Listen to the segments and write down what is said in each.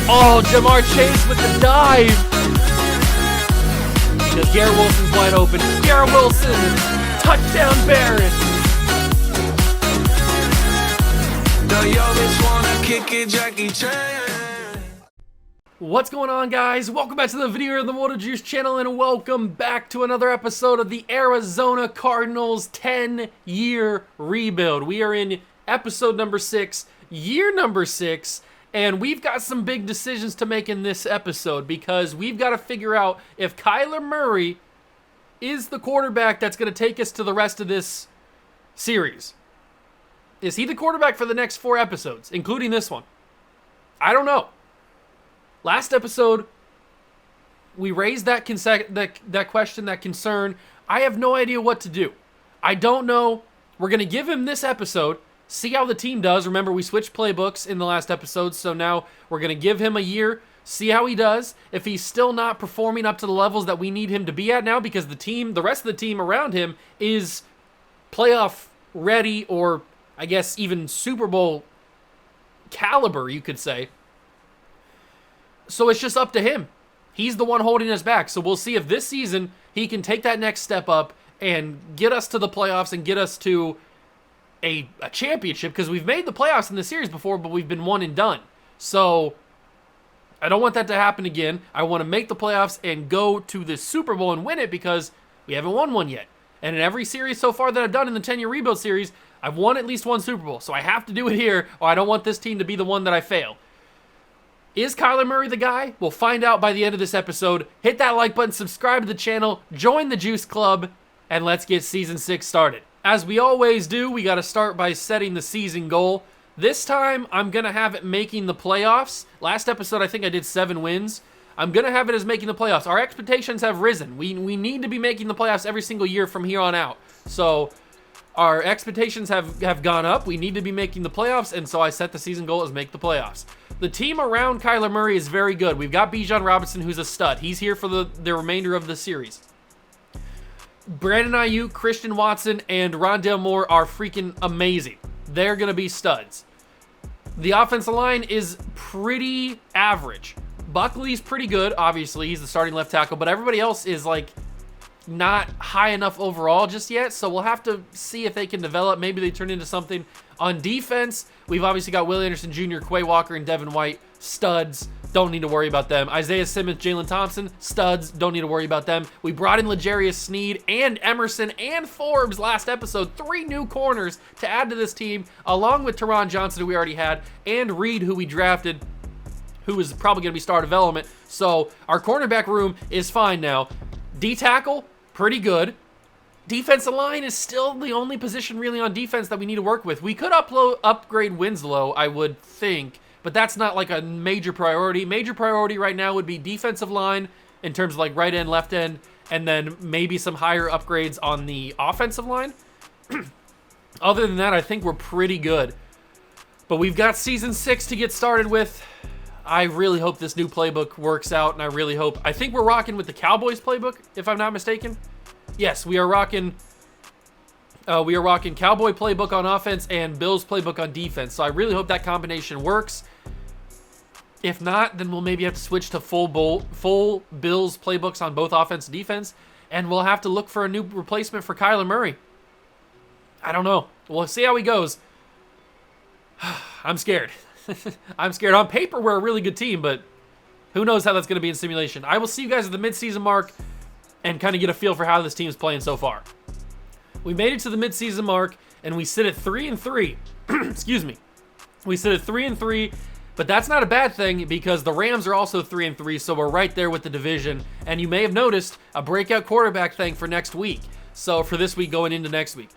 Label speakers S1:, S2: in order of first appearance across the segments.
S1: Oh, Jamar Chase with the dive. Because Garrett Wilson's wide open. Garrett Wilson, touchdown Barrett. What's going on, guys? Welcome back to the video of the Moto Juice channel, and welcome back to another episode of the Arizona Cardinals 10-year rebuild. We are in episode number 6, year number 6, and we've got some big decisions to make in this episode because we've got to figure out if Kyler Murray is the quarterback that's going to take us to the rest of this series. Is he the quarterback for the next 4 episodes, including this one? I don't know. Last episode, we raised that question, that concern. I have no idea what to do. I don't know. We're going to give him this episode, see how the team does. Remember, we switched playbooks in the last episode, so now we're going to give him a year, see how he does. If he's still not performing up to the levels that we need him to be at now, because the rest of the team around him is playoff ready, or I guess even Super Bowl caliber, you could say. So it's just up to him. He's the one holding us back. So we'll see if this season he can take that next step up and get us to the playoffs and get us to a championship, because we've made the playoffs in the series before, but we've been one and done. So I don't want that to happen again. I want to make the playoffs and go to the Super Bowl and win it, because we haven't won one yet. And in every series so far that I've done in the 10-year rebuild series, I've won at least one Super Bowl. So I have to do it here, or I don't want this team to be the one that I fail. Is Kyler Murray the guy? We'll find out by the end of this episode. Hit that like button, subscribe to the channel, join the Juice Club, and let's get Season 6 started. As we always do, we got to start by setting the season goal. This time, I'm going to have it making the playoffs. Last episode, I think I did 7 wins. I'm going to have it as making the playoffs. Our expectations have risen. We need to be making the playoffs every single year from here on out. So our expectations have gone up. We need to be making the playoffs, and so I set the season goal as make the playoffs. The team around Kyler Murray is very good. We've got Bijan Robinson, who's a stud. He's here for the remainder of the series. Brandon Ayuk, Christian Watson, and Rondale Moore are freaking amazing. They're going to be studs. The offensive line is pretty average. Buckley's pretty good, obviously. He's the starting left tackle, but everybody else is like not high enough overall just yet, so we'll have to see if they can develop. Maybe they turn into something. On defense, we've obviously got Will Anderson Jr., Quay Walker, and Devin White, studs. Don't need to worry about them. Isaiah Simmons, Jalen Thompson, studs. Don't need to worry about them. We brought in L'Jarius Sneed and Emerson and Forbes last episode. 3 new corners to add to this team, along with Teron Johnson, who we already had, and Reed, who we drafted, who is probably going to be star development. So our cornerback room is fine now. D-tackle, pretty good. Defensive line is still the only position really on defense that we need to work with. We could upgrade Winslow, I would think, but that's not like a major priority. Major priority right now would be defensive line in terms of like right end, left end, and then maybe some higher upgrades on the offensive line. Other than that, I think we're pretty good. But we've got Season 6 to get started with. I really hope this new playbook works out, and I think we're rocking with the Cowboys playbook, if I'm not mistaken. Yes, we are rocking Cowboy playbook on offense and Bills playbook on defense. So I really hope that combination works. If not, then we'll maybe have to switch to full Bills playbooks on both offense and defense, and we'll have to look for a new replacement for Kyler Murray. I don't know. We'll see how he goes. I'm scared. I'm scared. On paper, we're a really good team, but who knows how that's going to be in simulation. I will see you guys at the midseason mark and kind of get a feel for how this team's playing so far. We made it to the midseason mark, and we sit at 3-3. Excuse me. We sit at 3-3, but that's not a bad thing because the Rams are also 3-3, so we're right there with the division. And you may have noticed a breakout quarterback thing for next week. So for this week going into next week.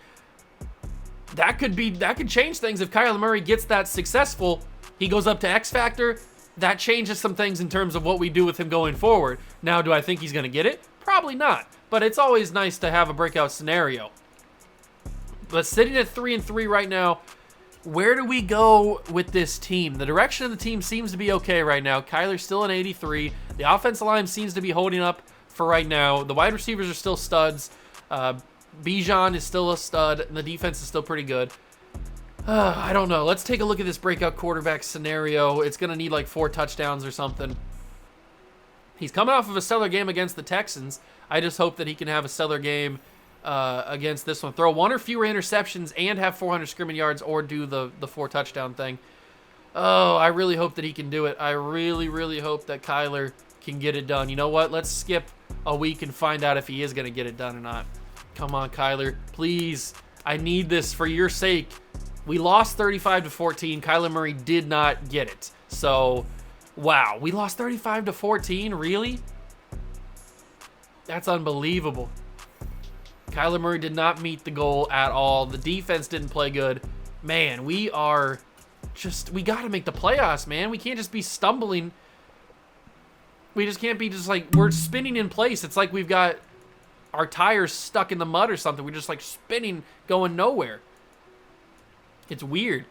S1: That could change things if Kyler Murray gets that successful. He goes up to X Factor. That changes some things in terms of what we do with him going forward. Now, do I think he's going to get it? Probably not, but it's always nice to have a breakout scenario. But sitting at 3-3 right now, where do we go with this team? The direction of the team seems to be okay right now. Kyler's still an 83. The offensive line seems to be holding up for right now. The wide receivers are still studs. Bijan is still a stud, and the defense is still pretty good. I don't know. Let's take a look at this breakout quarterback scenario. It's going to need like 4 touchdowns or something. He's coming off of a stellar game against the Texans. I just hope that he can have a stellar game against this one. Throw 1 or fewer interceptions and have 400 scrimmage yards, or do the 4 touchdown thing. Oh, I really hope that he can do it. I really, really hope that Kyler can get it done. You know what? Let's skip a week and find out if he is going to get it done or not. Come on, Kyler. Please. I need this for your sake. We lost 35-14. Kyler Murray did not get it. So, wow. We lost 35-14? Really? That's unbelievable. Kyler Murray did not meet the goal at all. The defense didn't play good. Man, we got to make the playoffs, man. We can't just be stumbling. We just can't be just like, we're spinning in place. It's like we've got our tires stuck in the mud or something. We're just like spinning, going nowhere. It's weird.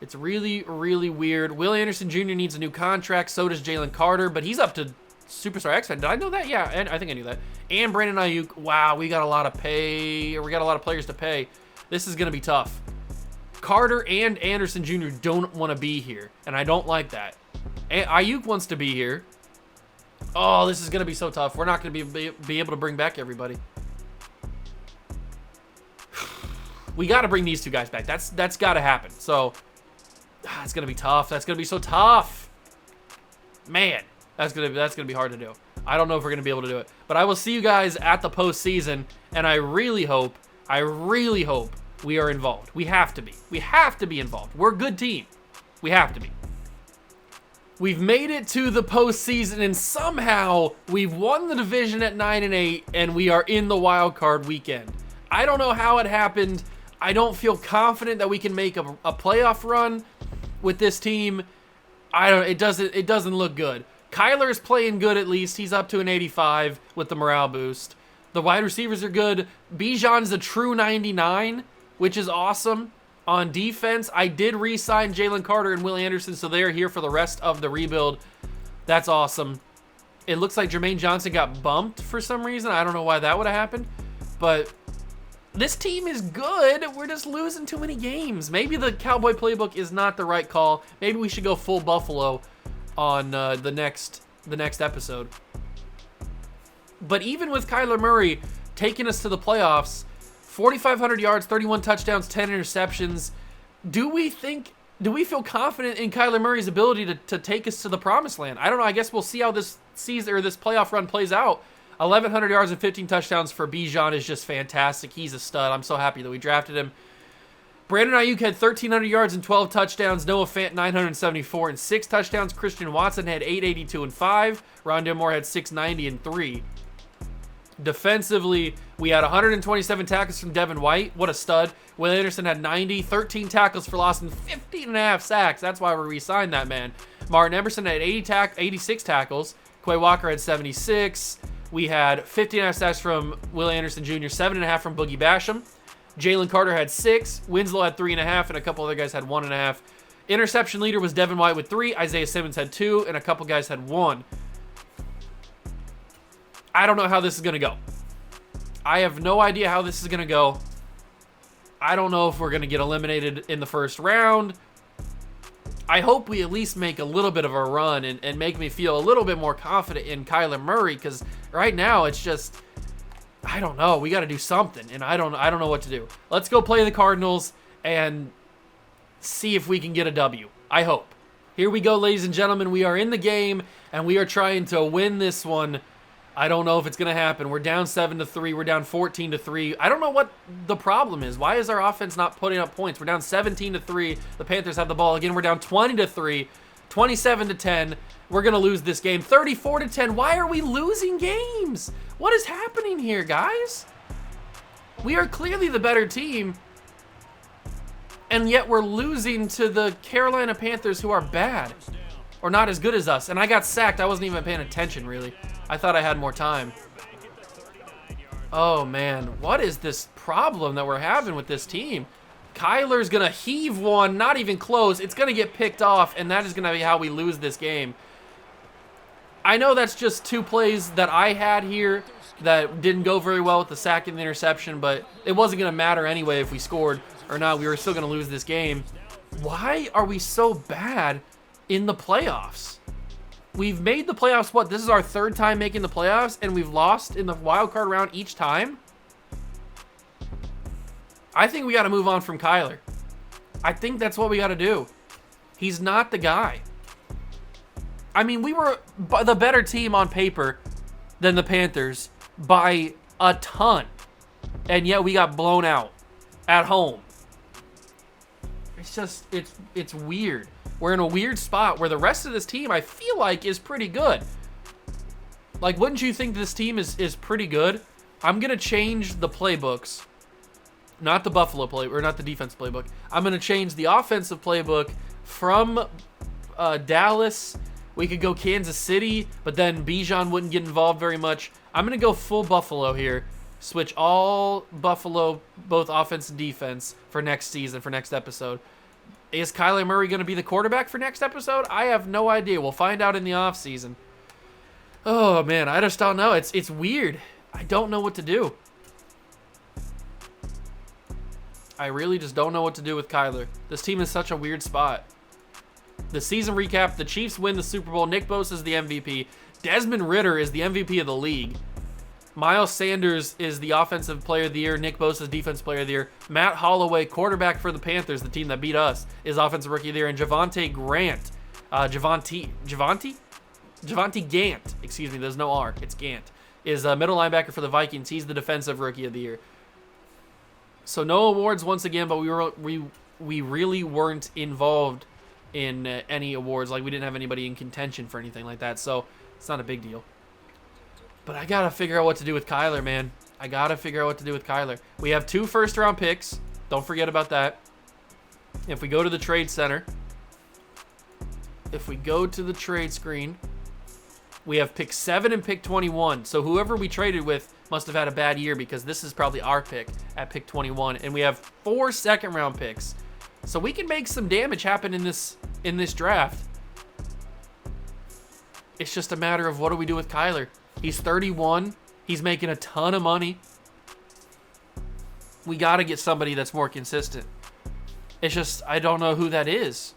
S1: It's really, really weird. Will Anderson Jr. needs a new contract. So does Jalen Carter, but he's up to Superstar X. Did I know that? Yeah, and I think I knew that. And Brandon Ayuk. Wow, we got a lot of pay. We got a lot of players to pay. This is going to be tough. Carter and Anderson Jr. don't want to be here, and I don't like that. Ayuk wants to be here. Oh, this is going to be so tough. We're not going to be able to bring back everybody. We got to bring these 2 guys back. That's got to happen. So, it's going to be tough. That's going to be so tough. Man, that's going to be hard to do. I don't know if we're going to be able to do it. But I will see you guys at the postseason, and I really hope we are involved. We have to be. We have to be involved. We're a good team. We have to be. We've made it to the postseason, and somehow we've won the division at 9-8, and we are in the wild card weekend. I don't know how it happened. I don't feel confident that we can make a playoff run with this team. It doesn't look good. Kyler's playing good at least. He's up to an 85 with the morale boost. The wide receivers are good. Bijan's a true 99, which is awesome. On defense, I did re-sign Jalen Carter and Will Anderson, so they are here for the rest of the rebuild. That's awesome. It looks like Jermaine Johnson got bumped for some reason. I don't know why that would have happened, but this team is good. We're just losing too many games. Maybe the Cowboy playbook is not the right call. Maybe we should go full Buffalo on the next episode. But even with Kyler Murray taking us to the playoffs, 4,500 yards, 31 touchdowns, 10 interceptions. Do we feel confident in Kyler Murray's ability to take us to the promised land? I don't know. I guess we'll see how this season or this playoff run plays out. 1,100 yards and 15 touchdowns for Bijan is just fantastic. He's a stud. I'm so happy that we drafted him. Brandon Ayuk had 1,300 yards and 12 touchdowns. Noah Fant 974 and 6 touchdowns. Christian Watson had 882 and 5. Rondale Moore had 690 and 3. Defensively, we had 127 tackles from Devin White. What a stud. Will Anderson had 90, 13 tackles for loss, and 15.5 sacks. That's why we re-signed that man. Martin Emerson had 86 tackles. Quay Walker had 76. We had 15.5 sacks from Will Anderson Jr., 7.5 from Boogie Basham. Jalen Carter had 6. Winslow had 3.5, and a couple other guys had 1.5. Interception leader was Devin White with 3. Isaiah Simmons had 2, and a couple guys had 1. I don't know how this is going to go. I have no idea how this is going to go. I don't know if we're going to get eliminated in the first round. I hope we at least make a little bit of a run and make me feel a little bit more confident in Kyler Murray, because right now it's just, I don't know. We got to do something, and I don't know what to do. Let's go play the Cardinals and see if we can get a W. I hope. Here we go, ladies and gentlemen. We are in the game, and we are trying to win this one. I don't know if it's going to happen. We're down 7-3. We're down 14-3. I don't know what the problem is. Why is our offense not putting up points? We're down 17-3. The Panthers have the ball again. We're down 20-3, 27-10. We're going to lose this game. 34-10. Why are we losing games? What is happening here, guys? We are clearly the better team, and yet we're losing to the Carolina Panthers, who are bad or not as good as us. And I got sacked. I wasn't even paying attention, really. I thought I had more time. Oh, man. What is this problem that we're having with this team? Kyler's going to heave one, not even close. It's going to get picked off, and that is going to be how we lose this game. I know that's just 2 plays that I had here that didn't go very well with the sack and the interception, but it wasn't going to matter anyway if we scored. or not, we were still going to lose this game. Why are we so bad in the playoffs? We've made the playoffs, what? This is our 3rd time making the playoffs, and we've lost in the wild card round each time? I think we got to move on from Kyler. I think that's what we got to do. He's not the guy. I mean, we were the better team on paper than the Panthers by a ton, and yet we got blown out at home. It's just, it's weird. We're in a weird spot where the rest of this team, I feel like, is pretty good. Like, wouldn't you think this team is pretty good? I'm going to change the playbooks. Not the Buffalo play, or not the defense playbook. I'm going to change the offensive playbook from Dallas. We could go Kansas City, but then Bijan wouldn't get involved very much. I'm going to go full Buffalo here. Switch all Buffalo, both offense and defense, for next season, for next episode. Is Kyler Murray going to be the quarterback for next episode? I have no idea. We'll find out in the offseason. Oh, man, I just don't know. It's weird. I don't know what to do. I really just don't know what to do with Kyler. This team is such a weird spot. The season recap, the Chiefs win the Super Bowl. Nick Bosa is the MVP. Desmond Ridder is the MVP of the league. Miles Sanders is the Offensive Player of the Year. Nick Bosa is Defensive Player of the Year. Matt Holloway, quarterback for the Panthers, the team that beat us, is Offensive Rookie of the Year. And Javonte Grant, Javonte Gant, excuse me, there's no R, it's Gant, is a middle linebacker for the Vikings. He's the Defensive Rookie of the Year. So no awards once again, but we really weren't involved in any awards. Like, we didn't have anybody in contention for anything like that, so it's not a big deal. But I got to figure out what to do with Kyler, man. I got to figure out what to do with Kyler. We have 2 first-round picks. Don't forget about that. If we go to the trade center, if we go to the trade screen, we have pick 7 and pick 21. So whoever we traded with must have had a bad year, because this is probably our pick at pick 21. And we have 4 second-round picks. So we can make some damage happen in this draft. It's just a matter of what do we do with Kyler. He's 31. He's making a ton of money. We got to get somebody that's more consistent. It's just, I don't know who that is.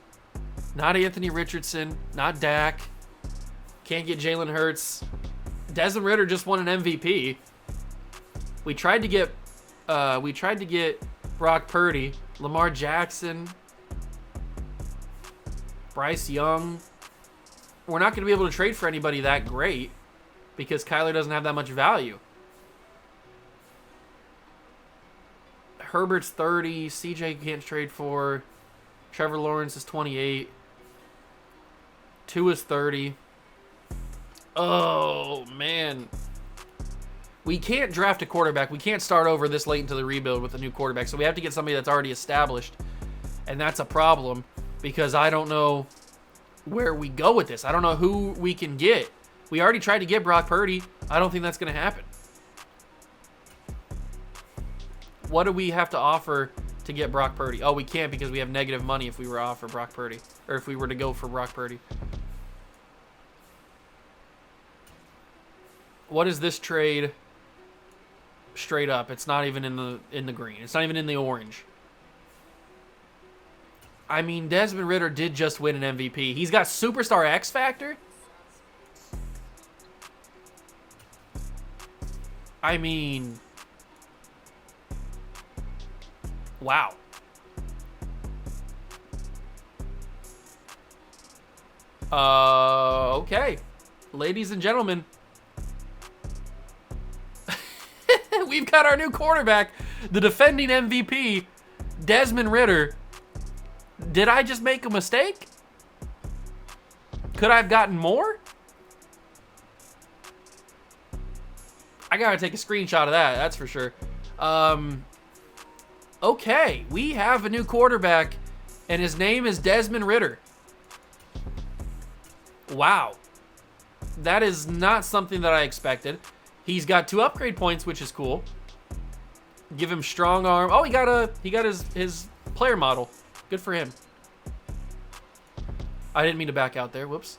S1: Not Anthony Richardson. Not Dak. Can't get Jalen Hurts. Desmond Ridder just won an MVP. We tried to get Brock Purdy, Lamar Jackson, Bryce Young. We're not going to be able to trade for anybody that great, because Kyler doesn't have that much value. Herbert's 30. CJ can't trade for. Trevor Lawrence is 28. 2 is 30. Oh, man. We can't draft a quarterback. We can't start over this late into the rebuild with a new quarterback. So we have to get somebody that's already established. And that's a problem, because I don't know where we go with this. I don't know who we can get. We already tried to get Brock Purdy. I don't think that's going to happen. What do we have to offer to get Brock Purdy? Oh, we can't, because we have negative money if we were to offer Brock Purdy. Or if we were to go for Brock Purdy. What is this trade straight up? It's not even in the green. It's not even in the orange. I mean, Desmond Ridder did just win an MVP. He's got Superstar X Factor. I mean, wow. Okay. Ladies and gentlemen, we've got our new quarterback, the defending MVP, Desmond Ridder. Did I just make a mistake? Could I have gotten more? I gotta take a screenshot of that, that's for sure. Okay, we have a new quarterback, and his name is Desmond Ridder. Wow. That is not something that I expected. He's got 2 upgrade points, which is cool. Give him strong arm. Oh, he got his player model. Good for him. I didn't mean to back out there. Whoops.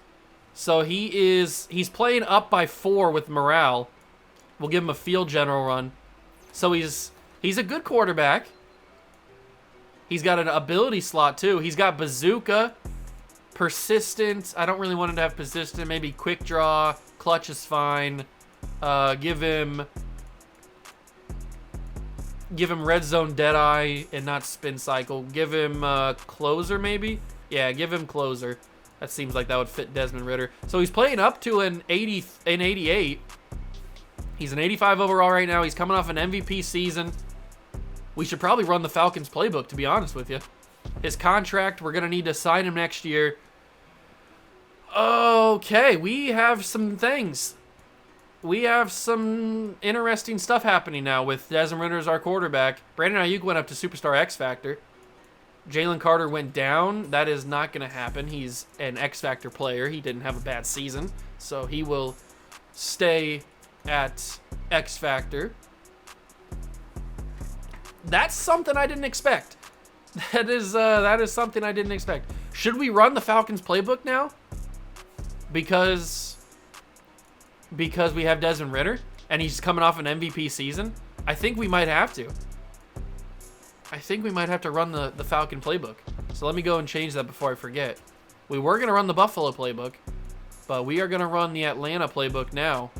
S1: So he's playing up by 4 with morale. We'll give him a field general run. So he's a good quarterback. He's got an ability slot, too. He's got Bazooka, Persistent. I don't really want him to have Persistent. Maybe Quick Draw. Clutch is fine. Give him Red Zone Deadeye and not Spin Cycle. Give him Closer, maybe? Yeah, give him Closer. That seems like that would fit Desmond Ridder. So he's playing up to an 88. He's an 85 overall right now. He's coming off an MVP season. We should probably run the Falcons playbook, to be honest with you. His contract, we're going to need to sign him next year. Okay, we have some things. We have some interesting stuff happening now with Desmond Ridder as our quarterback. Brandon Ayuk went up to Superstar X Factor. Jalen Carter went down. That is not going to happen. He's an X Factor player. He didn't have a bad season, so he will stay at X Factor. That's something I didn't expect. That is something I didn't expect. Should we run the Falcons playbook now? Because we have Desmond Ridder and he's coming off an MVP season? I think we might have to. I think we might have to run the Falcon playbook. So let me go and change that before I forget. We were going to run the Buffalo playbook, but we are going to run the Atlanta playbook now.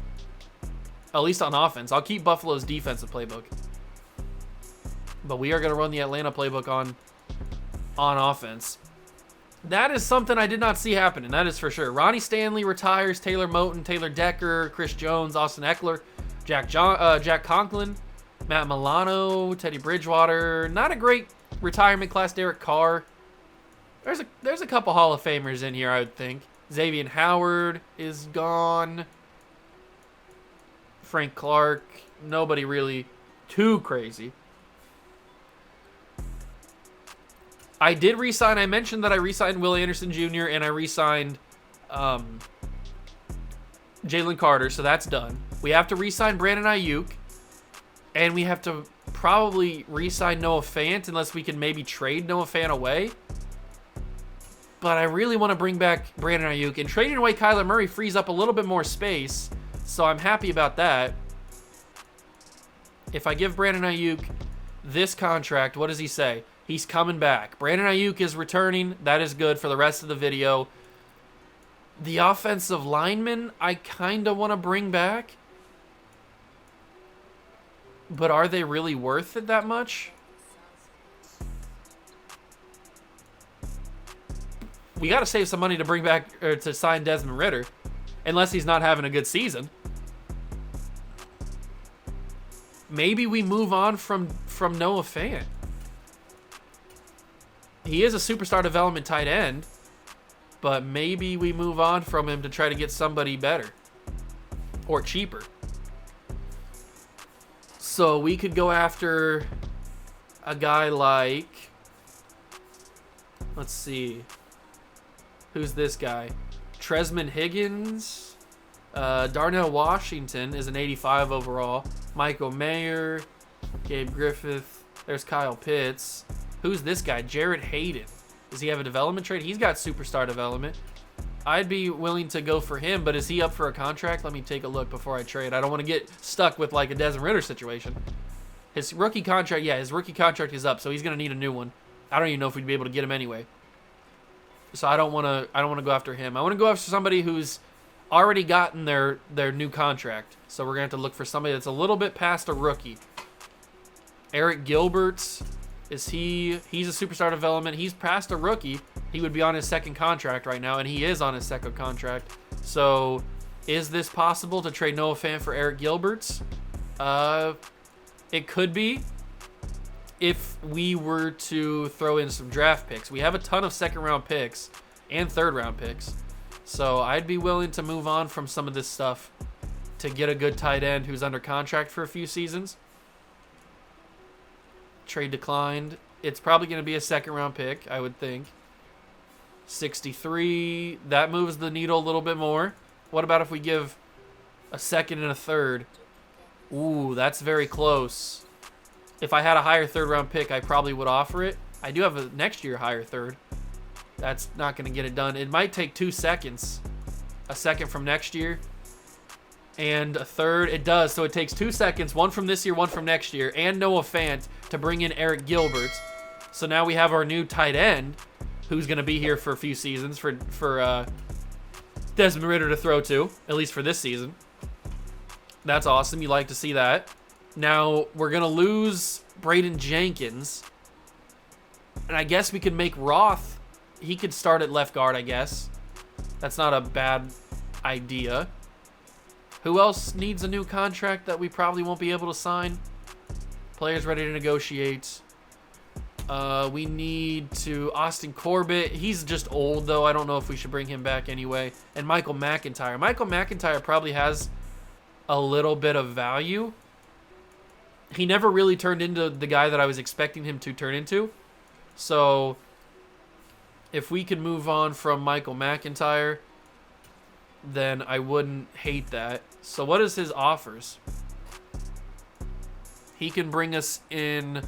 S1: At least on offense. I'll keep Buffalo's defensive playbook. But we are going to run the Atlanta playbook on offense. That is something I did not see happening. That is for sure. Ronnie Stanley retires. Taylor Moton, Taylor Decker, Chris Jones, Austin Eckler, Jack Conklin, Matt Milano, Teddy Bridgewater. Not a great retirement class. Derek Carr. There's a couple Hall of Famers in here, I would think. Xavier Howard is gone. Frank Clark. Nobody really too crazy. I did re-sign. I mentioned that I re-signed Will Anderson Jr. and I re-signed Jalen Carter, so that's done. We have to re-sign Brandon Ayuk, and we have to probably re-sign Noah Fant unless we can maybe trade Noah Fant away. But I really want to bring back Brandon Ayuk, and trading away Kyler Murray frees up a little bit more space, so I'm happy about that. If I give Brandon Ayuk this contract, what does he say? He's coming back. Brandon Ayuk is returning. That is good for the rest of the video. The offensive linemen, I kind of want to bring back. But are they really worth it that much? We got to save some money to bring back or to sign Desmond Ridder. Unless he's not having a good season. Maybe we move on from Noah Fant. He is a superstar development tight end, but maybe we move on from him to try to get somebody better or cheaper. So we could go after a guy like, let's see, who's this guy? Tresman Higgins, Darnell Washington is an 85 overall. Michael Mayer, Gabe Griffith, there's Kyle Pitts. Who's this guy? Jarrett Hayden. Does he have a development trade? He's got superstar development. I'd be willing to go for him, but is he up for a contract? Let me take a look before I trade. I don't want to get stuck with like a Desmond Ridder situation. His rookie contract, yeah, his rookie contract is up, so he's going to need a new one. I don't even know if we'd be able to get him anyway. So I don't want to go after him. I want to go after somebody who's already gotten their new contract. So we're going to have to look for somebody that's a little bit past a rookie. Eric Gilbert. He's a superstar development. He's past a rookie. He would be on his second contract right now, and he is on his second contract. So is this possible to trade Noah Fant for Eric Gilbert? It could be if we were to throw in some draft picks. We have a ton of second-round picks and third-round picks. So I'd be willing to move on from some of this stuff to get a good tight end who's under contract for a few seasons. Trade declined. It's probably going to be a second-round pick, I would think. 63. That moves the needle a little bit more. What about if we give a second and a third? Ooh, that's very close. If I had a higher third-round pick, I probably would offer it. I do have a next year higher third. That's not going to get it done. It might take 2 seconds. A second from next year. And a third. It does. So it takes 2 seconds. One from this year, one from next year. And Noah Fant to bring in Eric Gilbert. So now we have our new tight end, who's going to be here for a few seasons for Desmond Ridder to throw to, at least for this season. That's awesome. You like to see that. Now, we're going to lose Braden Jenkins. And I guess we could make Roth. He could start at left guard, I guess. That's not a bad idea. Who else needs a new contract that we probably won't be able to sign? Players ready to negotiate. We need to Austin Corbett. He's just old, though. I don't know if we should bring him back anyway. And Michael McIntyre. Michael McIntyre probably has a little bit of value. He never really turned into the guy that I was expecting him to turn into. So if we could move on from Michael McIntyre, then I wouldn't hate that. So what is his offers? He can bring us in.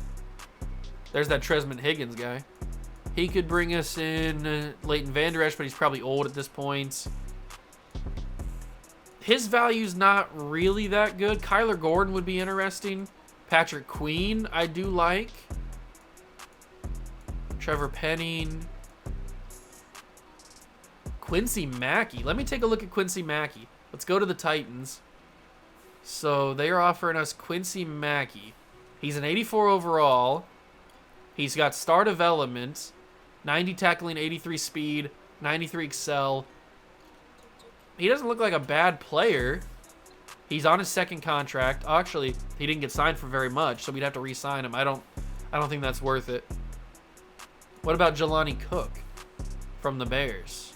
S1: There's that Tresman Higgins guy. He could bring us in Leighton Vander Esch, but he's probably old at this point. His value's not really that good. Kyler Gordon would be interesting. Patrick Queen, I do like. Trevor Penning. Quincy Mackey. Let me take a look at Quincy Mackey. Let's go to the Titans. So they are offering us Quincy Mackey. He's an 84 overall. He's got star development, 90 tackling, 83 speed, 93 excel. He doesn't look like a bad player. He's on his second contract. Actually, he didn't get signed for very much, so we'd have to re-sign him. I don't think that's worth it. What about Jelani Cook from the Bears?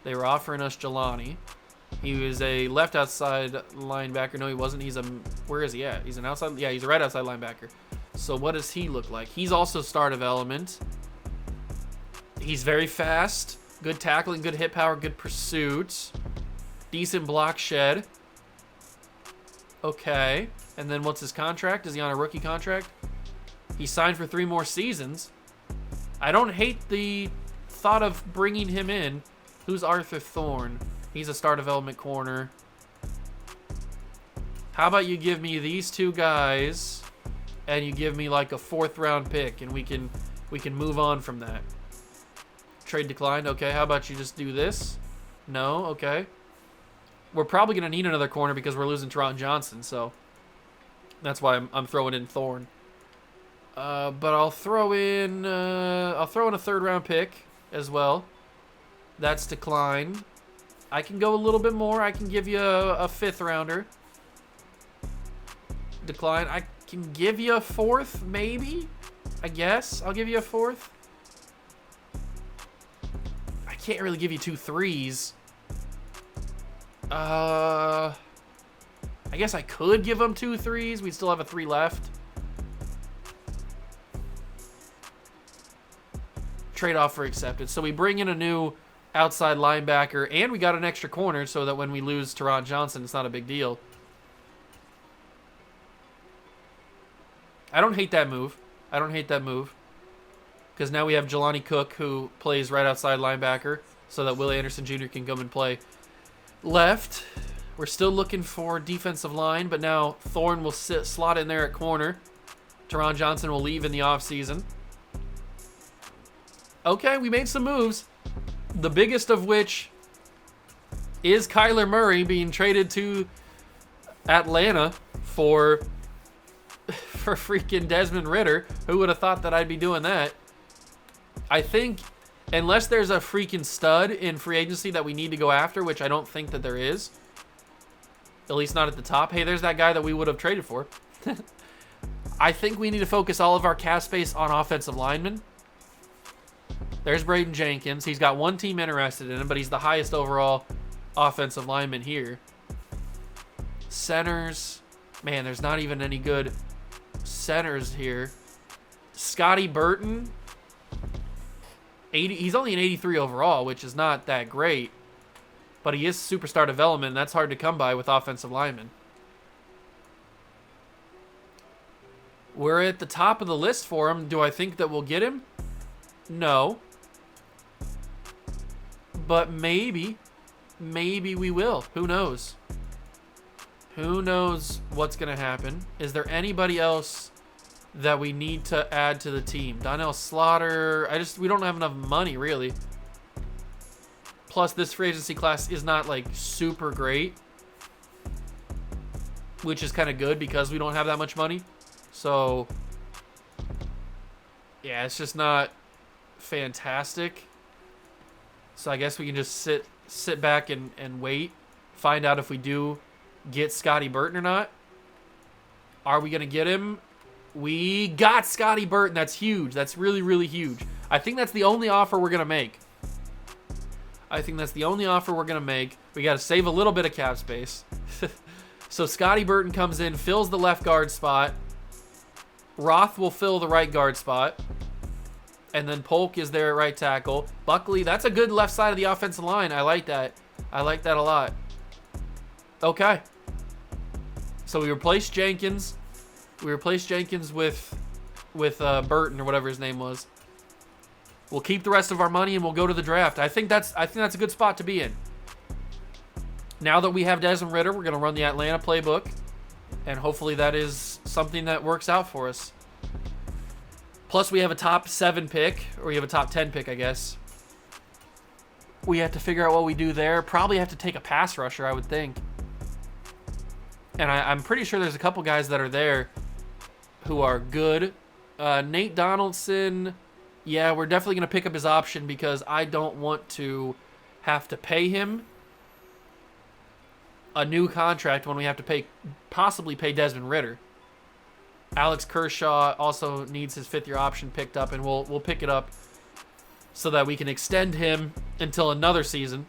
S1: They were offering us Jelani. He was a left outside linebacker. No, he wasn't. Where is he at? He's an outside. Yeah, he's a right outside linebacker. So what does he look like? He's also star development. He's very fast. Good tackling, good hit power, good pursuit. Decent block shed. Okay. And then what's his contract? Is he on a rookie contract? He signed for 3 more seasons. I don't hate the thought of bringing him in. Who's Arthur Thorne? He's a star development corner. How about you give me these 2 guys and you give me like a 4th round pick and we can move on from that. Trade declined. Okay, how about you just do this? No, okay. We're probably going to need another corner because we're losing Teron Johnson, so that's why I'm throwing in Thorne. But I'll throw in a 3rd round pick as well. That's declined. I can go a little bit more. I can give you a 5th rounder. Decline. I can give you a 4th, maybe. I guess I'll give you a 4th. I can't really give you 2 3s. I guess I could give them 2 3s. We'd still have a 3 left. Trade offer accepted. So we bring in a new outside linebacker, and we got an extra corner so that when we lose Teron Johnson, it's not a big deal. I don't hate that move. Because now we have Jelani Cook, who plays right outside linebacker, so that Will Anderson Jr. can come and play left. We're still looking for defensive line, but now Thorne will slot in there at corner. Teron Johnson will leave in the offseason. Okay, we made some moves. The biggest of which is Kyler Murray being traded to Atlanta for freaking Desmond Ridder. Who would have thought that I'd be doing that? I think unless there's a freaking stud in free agency that we need to go after, which I don't think that there is, at least not at the top. Hey, there's that guy that we would have traded for. I think we need to focus all of our cap space on offensive linemen. There's Braden Jenkins. He's got 1 team interested in him, but he's the highest overall offensive lineman here. Centers. Man, there's not even any good centers here. Scotty Burton. He's only an 83 overall, which is not that great. But he is superstar development, and that's hard to come by with offensive linemen. We're at the top of the list for him. Do I think that we'll get him? No. But maybe we will. Who knows? Who knows what's going to happen? Is there anybody else that we need to add to the team. Donnell Slaughter, we don't have enough money, really. Plus, this free agency class is not, like, super great, which is kind of good because we don't have that much money. So, yeah, it's just not fantastic. So I guess we can just sit back and wait, find out if we do get Scotty Burton or not. Are we going to get him? We got Scotty Burton. That's huge. That's really, really huge. I think that's the only offer we're going to make. I think that's the only offer we're going to make. We got to save a little bit of cap space. So Scotty Burton comes in, fills the left guard spot. Roth will fill the right guard spot. And then Polk is there at right tackle. Buckley, that's a good left side of the offensive line. I like that. I like that a lot. Okay. So we replaced Jenkins. We replaced Jenkins with Burton or whatever his name was. We'll keep the rest of our money and we'll go to the draft. I think that's a good spot to be in. Now that we have Desmond Ridder, we're going to run the Atlanta playbook. And hopefully that is something that works out for us. Plus, we have a top 7 pick, or we have a top 10 pick, I guess. We have to figure out what we do there. Probably have to take a pass rusher, I would think. And I'm pretty sure there's a couple guys that are there who are good. Nate Donaldson, yeah, we're definitely going to pick up his option because I don't want to have to pay him a new contract when we have to possibly pay Desmond Ridder. Alex Kershaw also needs his 5th-year option picked up, and we'll pick it up so that we can extend him until another season.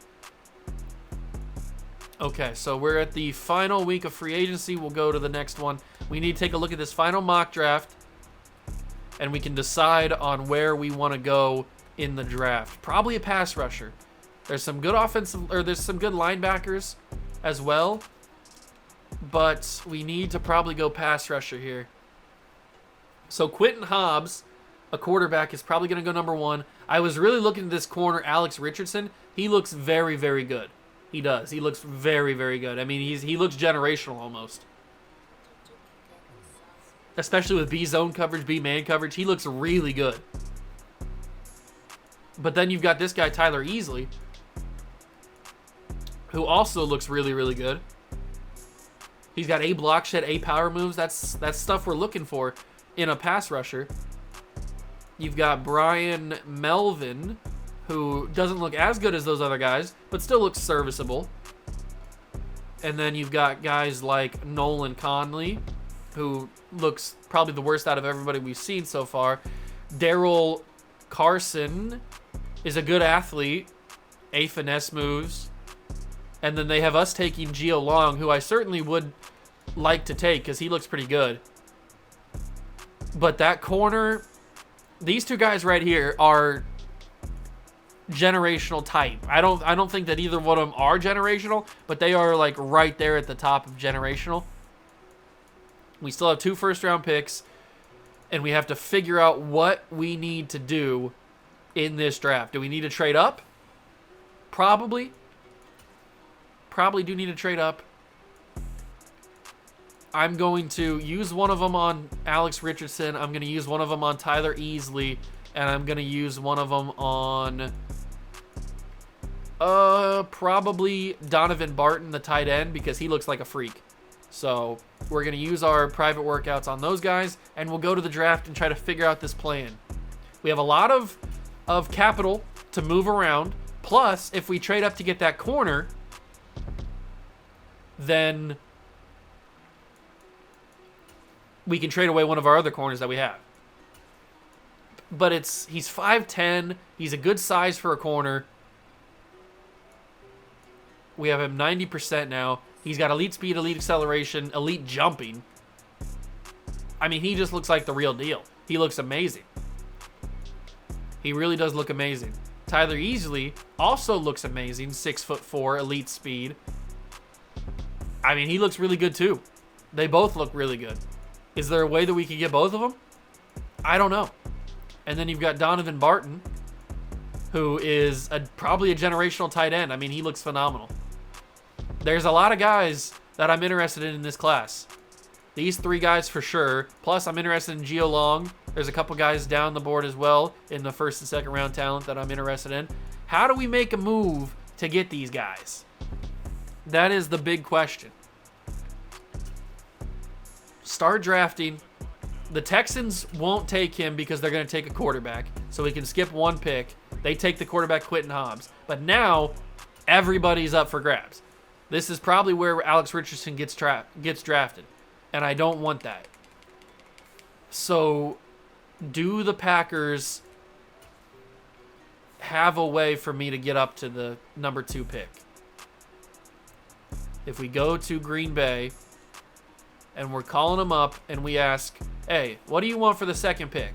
S1: Okay, so we're at the final week of free agency. We'll go to the next one. We need to take a look at this final mock draft, and we can decide on where we want to go in the draft. Probably a pass rusher. There's some good there's some good linebackers as well, but we need to probably go pass rusher here. So Quentin Hobbs, a quarterback, is probably going to go number 1. I was really looking at this corner, Alex Richardson. He looks very, very good. He does. He looks very, very good. I mean, he looks generational almost. Especially with B-zone coverage, B-man coverage. He looks really good. But then you've got this guy, Tyler Easley, who also looks really, really good. He's got A block shed, A power moves. That's stuff we're looking for in a pass rusher. You've got Brian Melvin, who doesn't look as good as those other guys, but still looks serviceable. And then you've got guys like Nolan Conley, who looks probably the worst out of everybody we've seen so far. Daryl Carson is a good athlete, A finesse moves. And then they have us taking Gio Long, who I certainly would like to take because he looks pretty good. But that corner, these two guys right here are generational type. I don't think that either one of them are generational, but they are like right there at the top of generational. We still have 2 first-round picks, and we have to figure out what we need to do in this draft. Do we need to trade up? Probably. Probably do need to trade up. I'm going to use one of them on Alex Richardson. I'm going to use one of them on Tyler Easley. And I'm going to use one of them on probably Donovan Barton, the tight end, because he looks like a freak. So we're going to use our private workouts on those guys, and we'll go to the draft and try to figure out this plan. We have a lot of capital to move around. Plus, if we trade up to get that corner, then we can trade away one of our other corners that we have. But he's 5'10". He's a good size for a corner. We have him 90% now. He's got elite speed, elite acceleration, elite jumping. I mean, he just looks like the real deal. He looks amazing. He really does look amazing. Tyler Easley also looks amazing. 6'4", elite speed. I mean, he looks really good too. They both look really good. Is there a way that we could get both of them? I don't know. And then you've got Donovan Barton, who is probably a generational tight end. I mean, he looks phenomenal. There's a lot of guys that I'm interested in this class. These 3 guys for sure. Plus, I'm interested in Gio Long. There's a couple guys down the board as well in the first and second round talent that I'm interested in. How do we make a move to get these guys? That is the big question. Start drafting. The Texans won't take him because they're going to take a quarterback, so we can skip 1 pick. They take the quarterback, Quentin Hobbs. But now, everybody's up for grabs. This is probably where Alex Richardson gets drafted, and I don't want that. So, do the Packers have a way for me to get up to the number 2 pick? If we go to Green Bay and we're calling them up and we ask, hey, what do you want for the 2nd pick?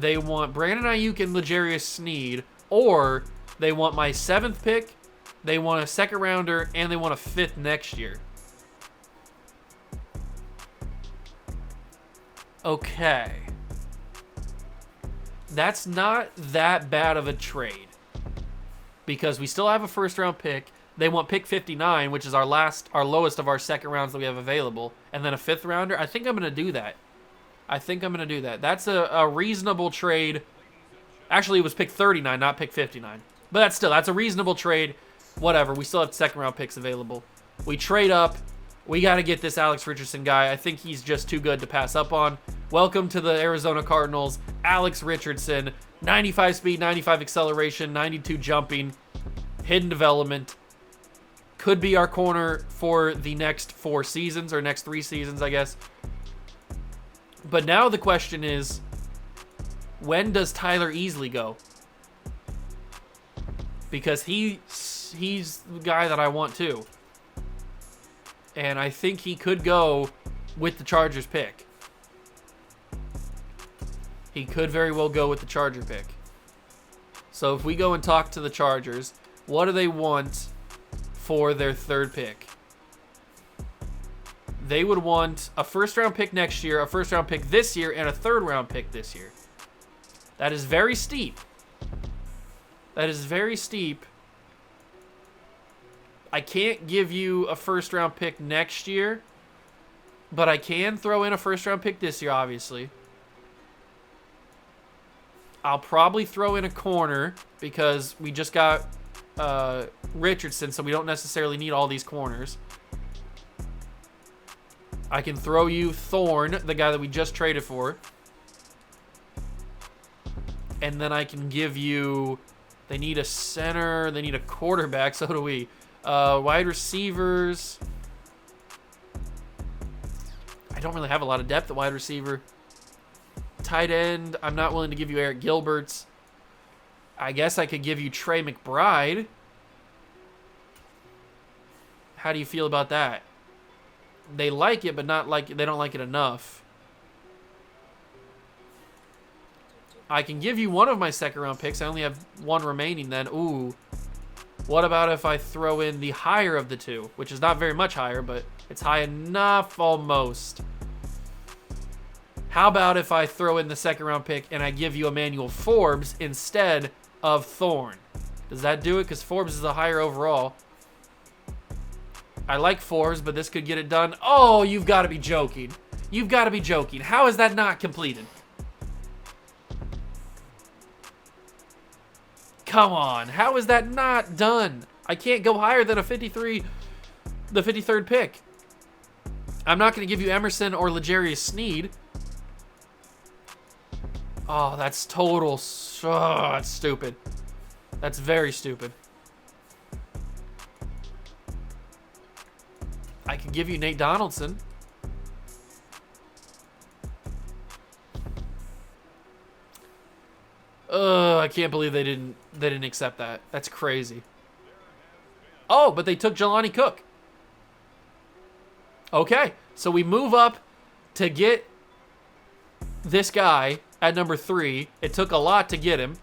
S1: They want Brandon Ayuk and L'Jarius Sneed, or they want my 7th pick, they want a 2nd rounder, and they want a 5th next year. Okay. That's not that bad of a trade, because we still have a 1st round pick. They want pick 59, which is our lowest of our 2nd rounds that we have available, and then a 5th rounder. I think I'm going to do that. That's a reasonable trade. Actually, it was pick 39, not pick 59. But that's a reasonable trade. Whatever, we still have 2nd round picks available. We trade up. We got to get this Alex Richardson guy. I think he's just too good to pass up on. Welcome to the Arizona Cardinals, Alex Richardson. 95 speed, 95 acceleration, 92 jumping, hidden development. Could be our corner for the next 4 seasons, or next 3 seasons, I guess. But now the question is, when does Tyler Easley go? Because he's the guy that I want too. And I think he could go with the Chargers pick. He could very well go with the Charger pick. So if we go and talk to the Chargers, what do they want for their 3rd pick? They would want a 1st round pick next year, a 1st round pick this year, and a 3rd round pick this year. That is very steep. That is very steep. I can't give you a 1st round pick next year, but I can throw in a 1st round pick this year, obviously. I'll probably throw in a corner because we just got Richardson, so we don't necessarily need all these corners. I can throw you Thorne, the guy that we just traded for. And then I can give you... They need a center. They need a quarterback. So do we. Wide receivers. I don't really have a lot of depth at wide receiver. Tight end. I'm not willing to give you Eric Gilbert's. I guess I could give you Trey McBride. How do you feel about that? They like it, but they don't like it enough. I can give you one of my 2nd round picks. I only have 1 remaining then. Ooh. What about if I throw in the higher of the 2? Which is not very much higher, but it's high enough almost. How about if I throw in the 2nd round pick and I give you Emmanuel Forbes instead of Thorne? Does that do it? Because Forbes is a higher overall. I like Forbes, but this could get it done. Oh, you've got to be joking. You've got to be joking. How is that not completed? Come on. How is that not done? I can't go higher than a 53, the 53rd pick. I'm not going to give you Emerson or L'Jarius Sneed. Oh, that's total. Oh, that's stupid. That's very stupid. I could give you Nate Donaldson. I can't believe they didn't accept that. That's crazy. Oh, but they took Jelani Cook. Okay, so we move up to get this guy at number 3. It took a lot to get him.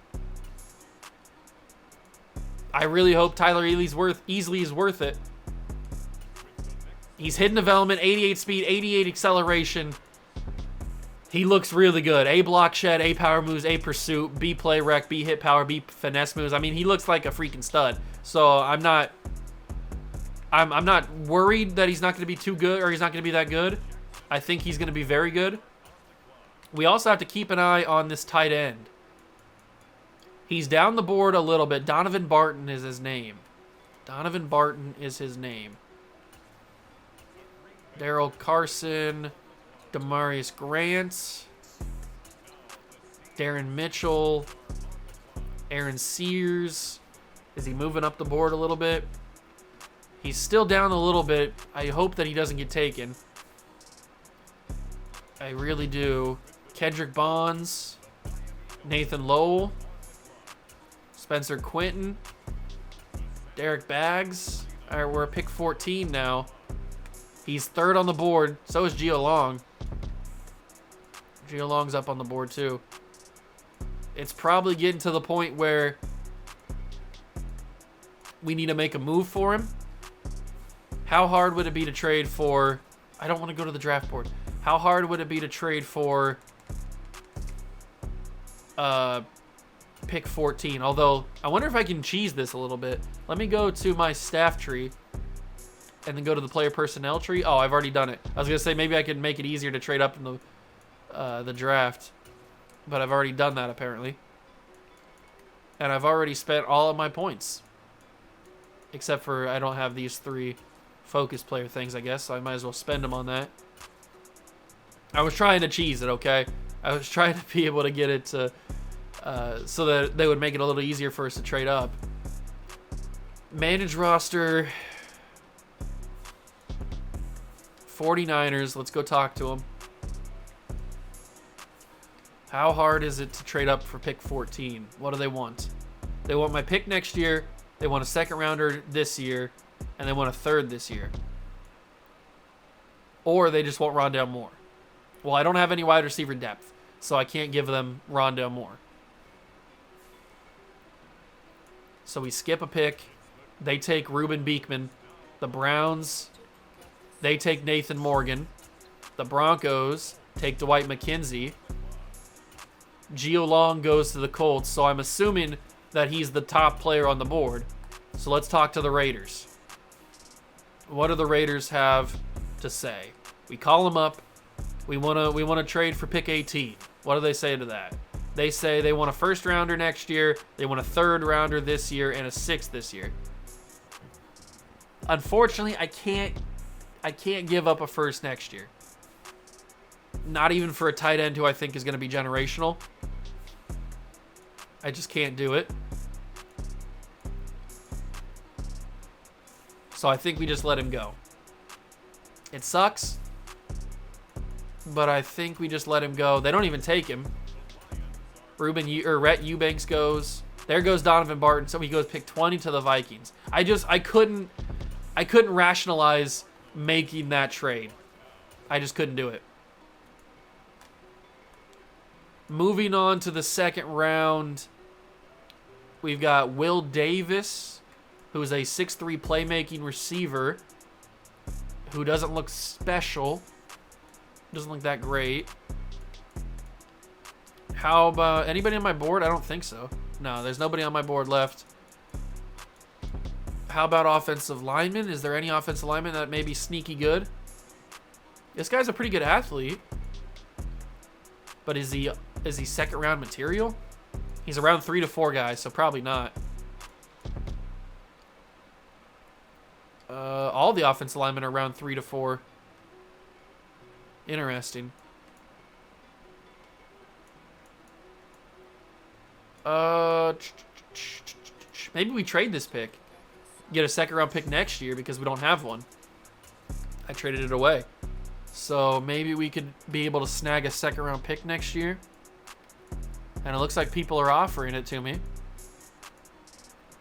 S1: I really hope Tyler Easley is worth it. He's hidden development, 88 speed, 88 acceleration. He looks really good. A block shed, A power moves, A pursuit, B play rec, B hit power, B finesse moves. I mean, he looks like a freaking stud. So I'm not worried that he's not going to be too good or he's not going to be that good. I think he's going to be very good. We also have to keep an eye on this tight end. He's down the board a little bit. Donovan Barton is his name. Donovan Barton is his name. Daryl Carson, Demarius Grant, Darren Mitchell, Aaron Sears. Is he moving up the board a little bit? He's still down a little bit. I hope that he doesn't get taken. I really do. Kendrick Bonds, Nathan Lowell, Spencer Quinton, Derek Baggs. All right, we're at pick 14 now. He's third on the board. So is Gio Long. Gio Long's up on the board too. It's probably getting to the point where we need to make a move for him. How hard would it be to trade for... I don't want to go to the draft board. How hard would it be to trade for pick 14? Although, I wonder if I can cheese this a little bit. Let me go to my staff tree and then go to the player personnel tree. Oh, I've already done it. I was going to say maybe I could make it easier to trade up in the draft. But I've already done that, apparently. And I've already spent all of my points. Except for I don't have these 3 focus player things, I guess. So I might as well spend them on that. I was trying to cheese it, okay? I was trying to be able to get it to... so that they would make it a little easier for us to trade up. Manage roster... 49ers. Let's go talk to them. How hard is it to trade up for pick 14? What do they want? They want my pick next year. They want a second rounder this year. And they want a third this year. Or they just want Rondale Moore. Well, I don't have any wide receiver depth. So I can't give them Rondale Moore. So we skip a pick. They take Ruben Beekman. The Browns, they take Nathan Morgan. The Broncos take Dwight McKenzie. Gio Long goes to the Colts, so I'm assuming that he's the top player on the board. So let's talk to the Raiders. What do the Raiders have to say? We call them up. We want to trade for pick 18. What do they say to that? They say they want a first rounder next year, they want a third rounder this year, and a sixth this year. Unfortunately, I can't give up a first next year. Not even for a tight end who I think is going to be generational. I just can't do it. So I think we just let him go. It sucks, but I think we just let him go. They don't even take him. Rhett Eubanks goes. There goes Donovan Barton. So he goes pick 20 to the Vikings. I couldn't rationalize making that trade. I just couldn't do it. Moving on to the second round, we've got Will Davis, who is a 6'3" playmaking receiver who doesn't look special. Doesn't look that great. How about anybody on my board? I don't think so. No, there's nobody on my board left. How about offensive lineman? Is there any offensive lineman that may be sneaky good? This guy's a pretty good athlete. But is he second round material? He's around 3 to 4 guys, so probably not. All the offensive linemen are around 3 to 4. Interesting. Maybe we trade this pick. Get a second round pick next year because we don't have one. I traded it away. So maybe we could be able to snag a second round pick next year. And it looks like people are offering it to me.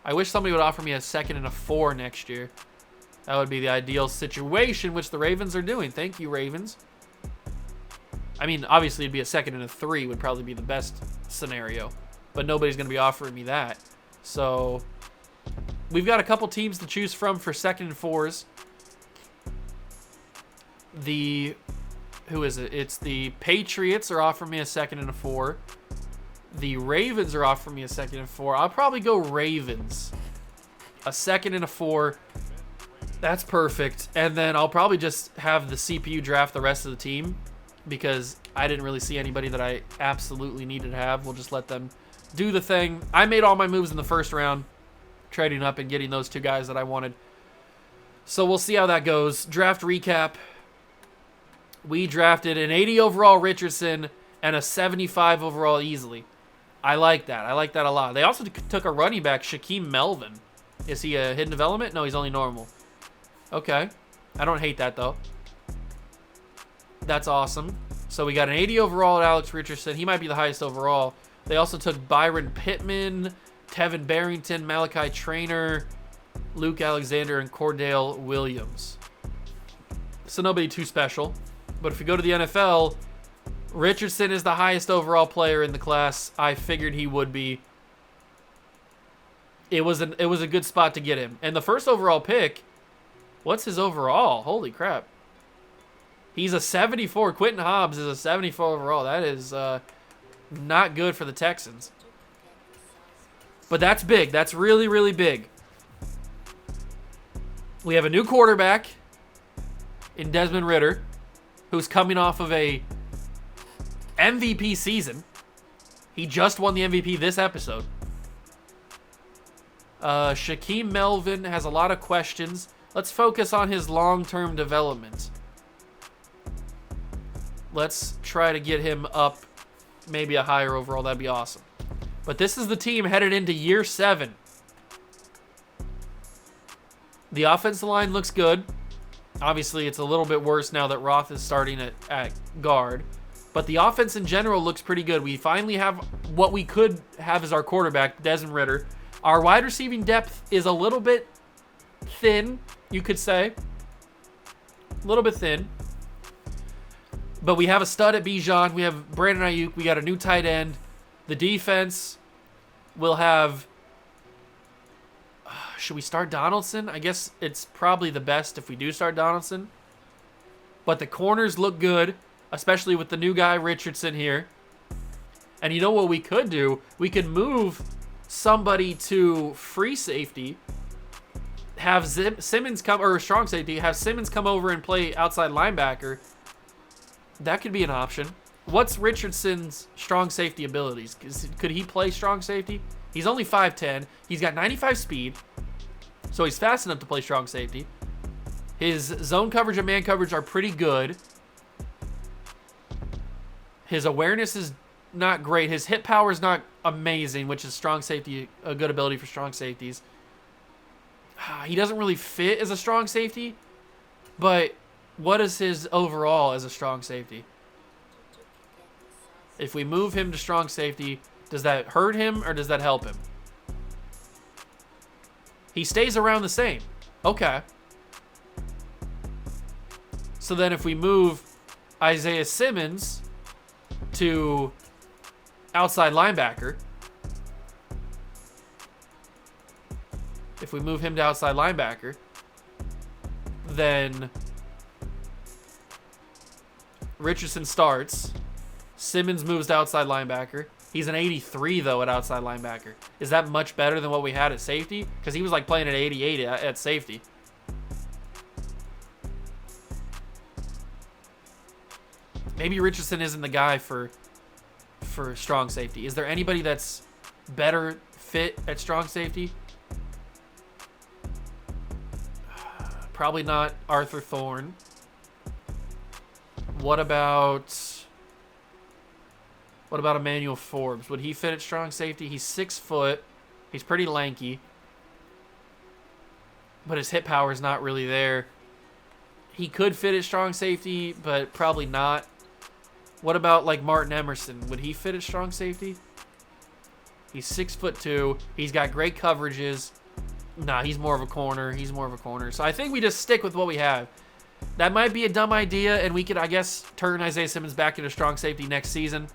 S1: I wish somebody would offer me a second and a 4 next year. That would be the ideal situation, which the Ravens are doing. Thank you, Ravens. I mean, obviously it'd be a second and a 3 would probably be the best scenario. But nobody's going to be offering me that. So we've got a couple teams to choose from for second and 4s. Who is it? It's the Patriots are offering me a second and a 4. The Ravens are offering me a second and 4. I'll probably go Ravens. A second and a 4 That's perfect. And then I'll probably just have the CPU draft the rest of the team because I didn't really see anybody that I absolutely needed to have. We'll just let them do the thing. I made all my moves in the first round, trading up and getting those 2 guys that I wanted. So we'll see how that goes. Draft recap. We drafted an 80 overall Richardson and a 75 overall Easily. I like that. I like that a lot. They also took a running back, Shaquem Melvin. Is he a hidden development? No, he's only normal. Okay. I don't hate that, though. That's awesome. So we got an 80 overall at Alex Richardson. He might be the highest overall. They also took Byron Pittman, Tevin Barrington, Malachi Traynor, Luke Alexander, and Cordell Williams. So nobody too special. But if we go to the NFL, Richardson is the highest overall player in the class. I figured he would be. It was a good spot to get him. And the first overall pick, what's his overall? Holy crap. He's a 74. Quentin Hobbs is a 74 overall. That is not good for the Texans. But that's big. That's really, really big. We have a new quarterback in Desmond Ridder, who's coming off of a MVP season. He just won the MVP this episode. Shaquem Melvin has a lot of questions. Let's focus on his long-term development. Let's try to get him up maybe a higher overall. That'd be awesome. But this is the team headed into year 7. The offensive line looks good. Obviously, it's a little bit worse now that Roth is starting at guard. But the offense in general looks pretty good. We finally have what we could have as our quarterback, Desmond Ridder. Our wide receiving depth is a little bit thin, you could say. A little bit thin. But we have a stud at Bijan. We have Brandon Ayuk. We got a new tight end. The defense will have... should we start Donaldson? I guess it's probably the best if we do start Donaldson. But the corners look good, especially with the new guy, Richardson, here. And you know what we could do? We could move somebody to free safety, have Simmons come, or strong safety, have Simmons come over and play outside linebacker. That could be an option. What's Richardson's strong safety abilities? Could he play strong safety? He's only 5'10". He's got 95 speed, so he's fast enough to play strong safety. His zone coverage and man coverage are pretty good. His awareness is not great. His hit power is not amazing, which is strong safety, a good ability for strong safeties. He doesn't really fit as a strong safety, but what is his overall as a strong safety? If we move him to strong safety, does that hurt him or does that help him? He stays around the same. Okay. So then if we move Isaiah Simmons to outside linebacker, if we move him to outside linebacker, then Richardson starts. Simmons moves to outside linebacker. He's an 83, though, at outside linebacker. Is that much better than what we had at safety? Because he was, like, playing at 88 at safety. Maybe Richardson isn't the guy for strong safety. Is there anybody that's better fit at strong safety? Probably not Arthur Thorne. What about Emmanuel Forbes? Would he fit at strong safety? He's 6 foot. He's pretty lanky. But his hit power is not really there. He could fit at strong safety, but probably not. What about like Martin Emerson? Would he fit at strong safety? He's 6'2". He's got great coverages. Nah, he's more of a corner. He's more of a corner. So I think we just stick with what we have. That might be a dumb idea, and we could, I guess, turn Isaiah Simmons back into strong safety next season.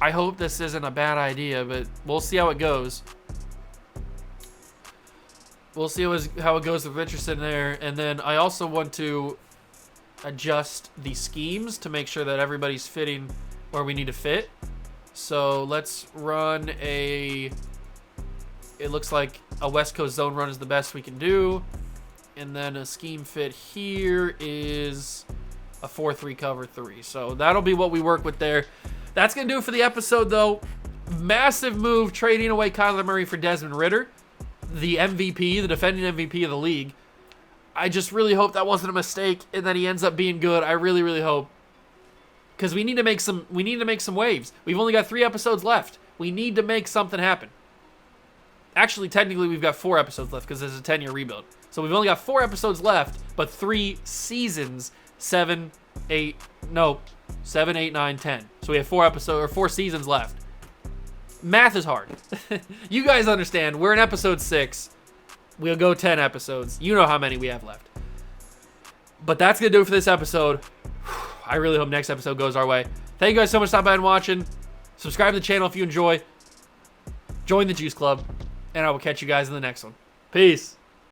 S1: I hope this isn't a bad idea, but we'll see how it goes. We'll see how it goes with Richardson there. And then I also want to adjust the schemes to make sure that everybody's fitting where we need to fit. So let's run a It looks like a West Coast zone run is the best we can do. And then a scheme fit here is a 4-3 cover 3. So that'll be what we work with there. That's going to do it for the episode, though. Massive move trading away Kyler Murray for Desmond Ridder, the MVP, the defending MVP of the league. I just really hope that wasn't a mistake and that he ends up being good. I really, really hope. Because we need to make some waves. We've only got 3 episodes left. We need to make something happen. Actually, technically, we've got 4 episodes left because there's a 10-year rebuild. So we've only got 4 episodes left, but 3 seasons, 7, 8, 9, 10. So we have 4 seasons left. Math is hard. You guys understand. We're in episode 6. We'll go 10 episodes. You know how many we have left. But that's going to do it for this episode. I really hope next episode goes our way. Thank you guys so much for stopping by and watching. Subscribe to the channel if you enjoy. Join the Juice Club. And I will catch you guys in the next one. Peace.